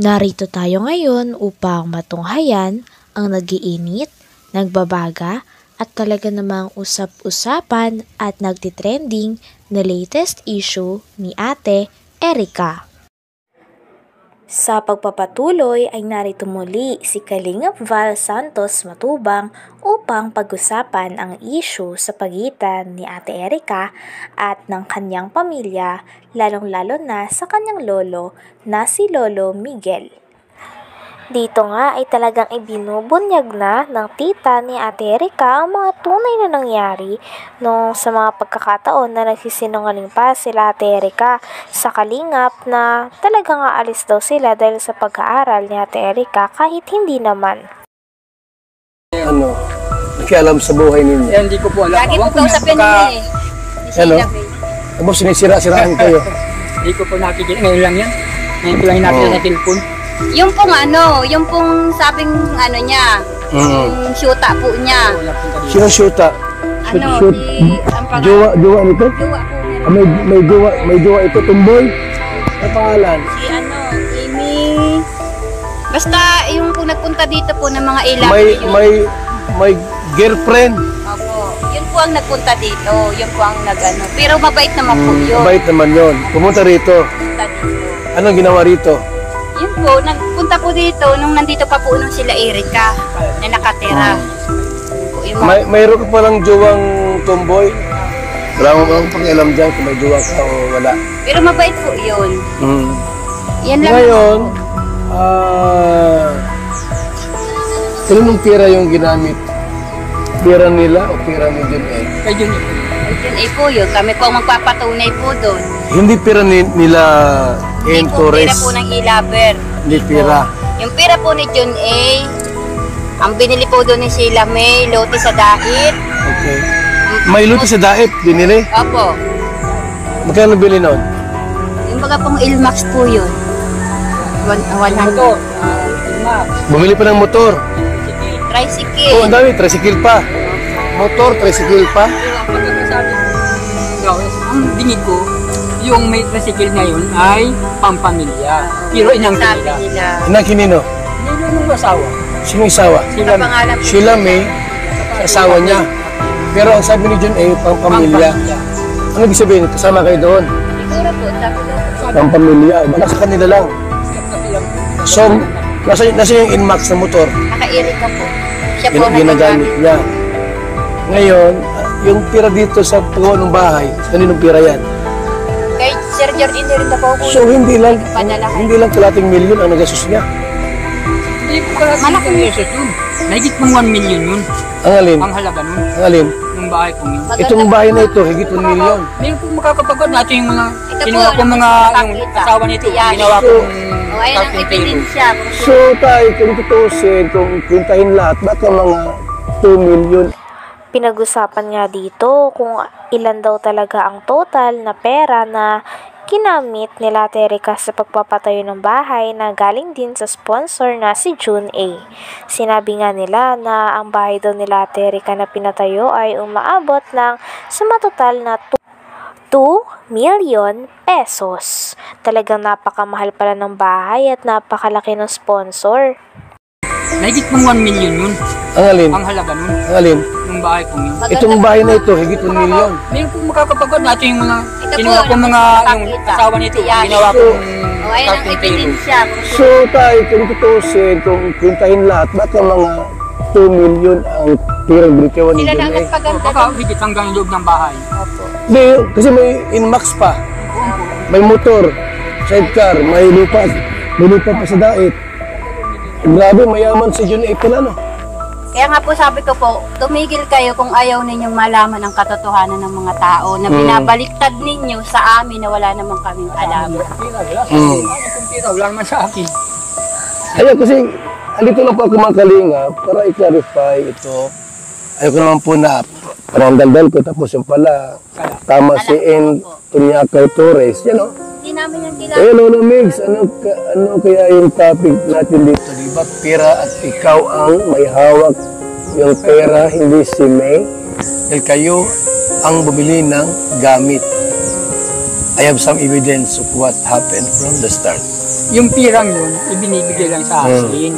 Narito tayo ngayon upang matunghayan ang nagiinit, nagbabaga at talaga namang usap-usapan at nagtitrending na latest issue ni Ate Erica. Sa pagpapatuloy ay narito muli si Kalingap Val Santos Matubang upang pag-usapan ang issue sa pagitan ni Ate Erica at ng kanyang pamilya, lalong-lalo na sa kanyang lolo na si Lolo Miguel. Dito nga ay talagang ibinubunyag na ng tita ni Ate Erica ang mga tunay na nangyari nung sa mga pagkakataon na nagsisinungaling pa sila Ate Erica sa Kalingap na talagang aalis daw sila dahil sa pag-aaral ni Ate Erica kahit hindi naman. Nakialam sa buhay ninyo. Hindi ko po alam. Lagi po kausapin niya Tapos sinisira-siraan kayo. Hindi ko po nakikita. Ngayon lang yan. Ngayon ko lang nakikita sa telepon. Yung pong sabing niya, yung syuta po niya. Sino shoota? Ang pangalan. Jowa nito? Jowa po niya. May jowa ito, tumboy. Ano pangalan? Si Amy. Basta yung kung nagpunta dito po ng mga ilang. May girlfriend. Opo. Yun po ang nagpunta dito. Yun po ang Pero mabait naman po yun. Mabait naman yun. Pumunta rito. Pumunta dito. Anong ginawa rito? Yun po, nagpunta po dito nung nandito pa po nung sila Erica na nakatira. Mayroon ka palang jowang tomboy? Wala mo bang pakialam dyan kung may jowa ka o wala? Pero mabait po yun. Yan lang. Ngayon, kanong pira yung ginamit? Pira nila o pira ni John A? Kay John A. Yun ay po yun. Kami po ang magpapatunay po doon. Hindi pira nila Hindi po pira po ng ilaber. Hindi pira. Yung pira po ni John A, ang binili po doon ni Sheila May, lote sa dait. Okay. May luto sa daip, binili? Opo. Magkano bili nun? Yung baga pong Ilmax po yun. 100. Bumili pa ng motor. Tricycle. Oh, ang dami, tricycle pa. Motor, tricycle pa. Ang dinig ko, yung may tricycle ngayon ay pampamilya. Pero inang Sabi kanila. nila. Inang kinino? Yung asawa. Sino yung asawa? Pangalan po. Sheila May, asawa niya. Pero ang sabi ni John A, pang-pamilya. Ano ibig sabihin? Kasama kayo doon? Siguro po, sabi daw. Pang-pamilya. Baka sa kanila lang. So, nasa yung Inmax na motor. Naka-Erica po. Siya po Ginagamit niya. Ngayon, yung pira dito sa paggawa ng bahay, kaninong pira yan? Kay Sir Jordan rin na po po. So, hindi lang kalating milyon ang nagastos niya. Hindi ko kalating Malaki. pesos yun. Nahigit mong 1 million yun. Ang alin? Ang halaga nun. Ang alin? Yung bahay kong yun. Itong bahay na ito, higit 1 milyon. Meron po makakapagod natin yung mga Ito po, ginawa ko mga yung nakakita. asawa nito. Yan. Ginawa ko O, ayun ang ebidensya. So, tayo, kung tutusin, kung pintahin lahat, ba't ang mga 2 milyon? Pinag-usapan nga dito kung ilan daw talaga ang total na pera na ginamit nila Ate Erica sa pagpapatayo ng bahay na galing din sa sponsor na si June A. Sinabi nga nila na ang bahay daw nila Ate Erica na pinatayo ay umaabot ng sumatotal na 2 million pesos. Talagang napakamahal pala ng bahay at napakalaki ng sponsor. nahigit mong 1 million yun. Ang alin? Ang halaga nun. Ang alin? Yung bahay kong yun. Itong bahay na ito, higit 1 milyon. Meron po makakapagod natin yung mga Ito po, ginawa ko mga yung nakakita. asawa nito. Yan. Ginawa ko O, ayun ang ebidensya. So, tayo, kung tutusin, kung pintahin lahat, ba't ang mga 2 milyon ang tirang binitiwan ni Sila John na A? nagpaganda baka doon. higit hanggang loob ng bahay. Opo. Hindi, kasi may Inmax pa. May motor, sidecar, may lupa pa sa dait. Grabe, mayaman si John A pala, no? Kaya nga po sabi ko po, tumigil kayo kung ayaw ninyong malaman ang katotohanan ng mga tao na binabaliktad ninyo sa amin na wala namang kaming alam. Wala naman sa akin. Ayun, kasi andito lang po ako mga kalinga para i-clarify ito. Ayoko naman po na parang daldal ko, tapos yung pala, tama si N. Tunyacay Torres, yan o. Hindi namin yung kilala. Eh, Lolo Migs, ano kaya yung topic natin dito? Diba, pera at ikaw ang may hawak yung pera, hindi si May. Dahil kayo ang bumili ng gamit. I have some evidence of what happened from the start. yung pirang yun, ibinibigay lang sa akin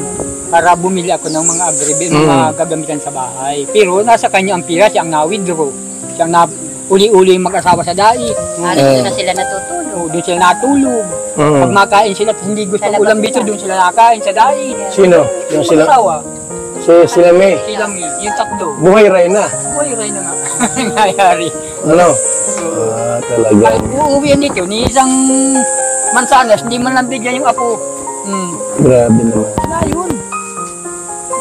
para bumili ako ng mga agribil, mga gagamitan sa bahay. Pero nasa kanya ang pira, siya ang na-withdraw. Siya ang uli-uli mag-asawa sa dait. Doon na sila natutulog. Doon sila natulog. Pag makain sila, hindi gusto ng ulam dito, doon sila nakain sa dait. Sino? Yung sila? Asawa. Sila May. Sila May, yung tatlo. Buhay ray na. Buhay rin na nga. Nangyayari. Ano? Talaga. Uuwi dito, ni isang mansanas, hindi man lang bigyan yung apo. Grabe naman. Na yun.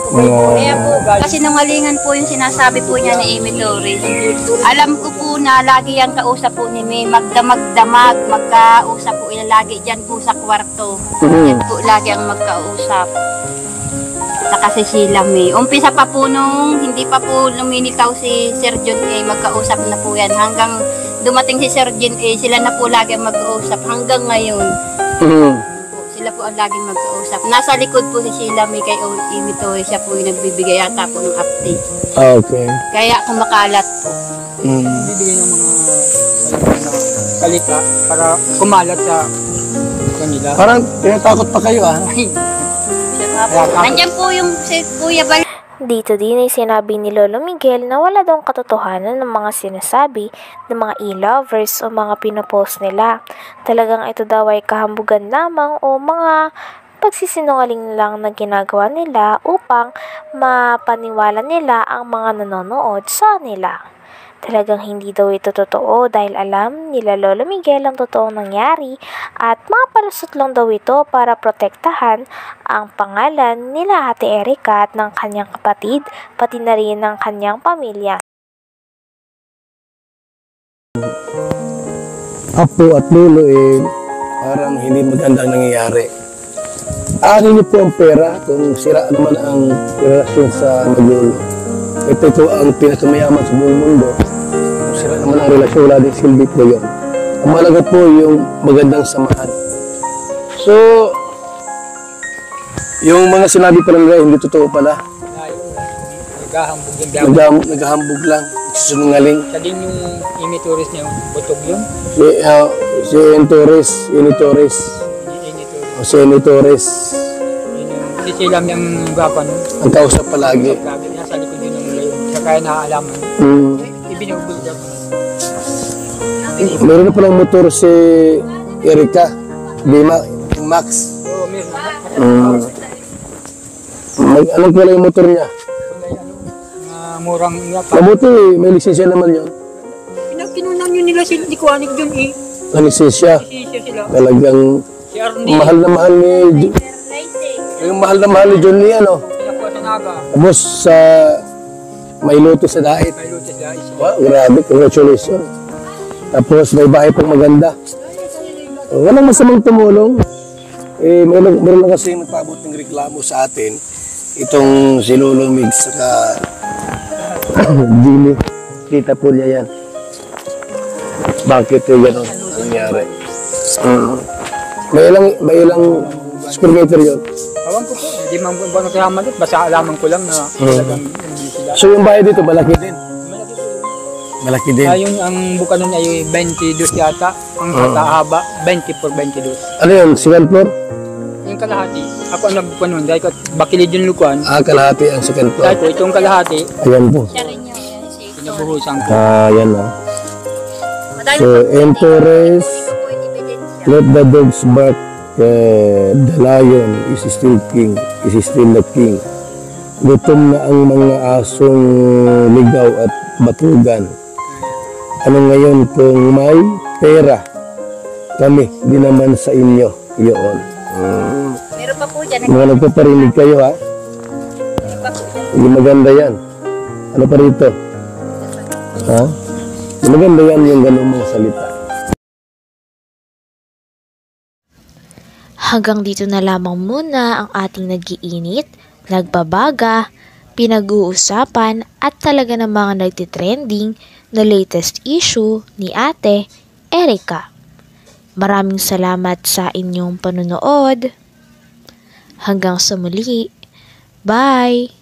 Kaya po, kasi nungalingan po yung sinasabi po niya ni Amy Torres. Alam ko po na lagi yung kausap po ni May, magdamag-damag, magkausap po ila lagi dyan po sa kwarto. Yan po lagi ang magkausap. Saka si Sheila May. Umpisa pa po nung hindi pa po lumilitaw si Sir John A, magkausap na po yan. Hanggang dumating si Sir John A, sila na po lagi ang magkausap. Hanggang ngayon, sila po ang laging magkausap. Nasa likod po si Sheila May kay Amy Torres, siya po yung nagbibigay yata po ng update. Okay. Kaya kumakalat po. Bibigyan ng mga kalika para kumalat sa kanila. Parang tinatakot pa kayo Nandiyan po yung si Kuya Bal. Dito din ay sinabi ni Lolo Miguel na wala daw katotohanan ng mga sinasabi ng mga e-lovers o mga pinopost nila. Talagang ito daw ay kahambugan lamang o mga pagsisinungaling lang na ginagawa nila upang mapaniwala nila ang mga nanonood sa nila. Talagang hindi daw ito totoo dahil alam nila Lolo Miguel ang totoong nangyari at mapalusot lang daw ito para protektahan ang pangalan nila Ate Erica at ng kanyang kapatid pati na rin ng kanyang pamilya. Apo at lolo parang hindi magandang nangyayari. Anin niyo po ang pera kung sira naman ang relasyon sa magulo. Ito ang pinakamayaman sa buong mundo. Kung sira naman ang relasyon, wala din silbi po yun. Ang mahalaga po yung magandang samahan. So, yung mga sinabi pa nila, hindi totoo pala. Naghahambog lang. Sinungaling. Siya din yung Amy Torres niya, butog yun. Si Torres. Si Amy Torres. Si Sheila May ang gapa nun. Ang kausap palagi. Nasa likod yun ng layo. Siya kaya naaalaman. Ibinubog niya. Meron na palang motor si Erica. Max. Oo, meron. Anong pala yung motor niya? Murang nga pa. Mabuti, may lisensya naman yun. Pinagkinunan yun nila sila, di ko anig dun eh. Ang lisensya. Lisensya sila. Talagang Si Arnie. mahal na mahal ni John Lee, ano? Sila po sa Naga. Tapos sa may luto sa dait. May lutis sila. Wow, grabe, congratulations. Tapos may bahay pang maganda. Walang masamang tumulong. Meron lang kasi nagpaabot ng reklamo sa atin. Itong si Lolo Mig saka Jimmy. Kita po niya yan. Bakit yung gano'n? Anong nangyari? May ilang square meter yun. Awan ko po. Hindi man po nagkakamalit. Basta alaman ko lang na talagang hindi sila. So yung bahay dito, malaki din? Malaki din. Yung ang buka nun ay 22 yata. Ang katahaba, 20 por 22. Ano yun? Second floor? Yung kalahati, ako ang nagbuka nun. Dahil ko bakilid yung lukuan. Kalahati ang second floor. Dahil ko itong kalahati, Ayan po. Siya rin yun, si pinabuhusan ko. Yan o. So, Torres, let the dogs bark, the lion is still king, is still the king. Gutom na ang mga asong ligaw at batugan. Ano ngayon kung may pera, kami, di naman sa inyo, iyon. Meron pa po dyan. Mga nagpaparinig kayo ha? Hindi maganda yan. Ano pa rito? Ha? Hindi maganda yan yung ganun mga salita. Hanggang dito na lamang muna ang ating nag-iinit, nagbabaga, pinag-uusapan at talaga ng mga nagtitrending na latest issue ni Ate Erica. Maraming salamat sa inyong panunood. Hanggang sa muli. Bye!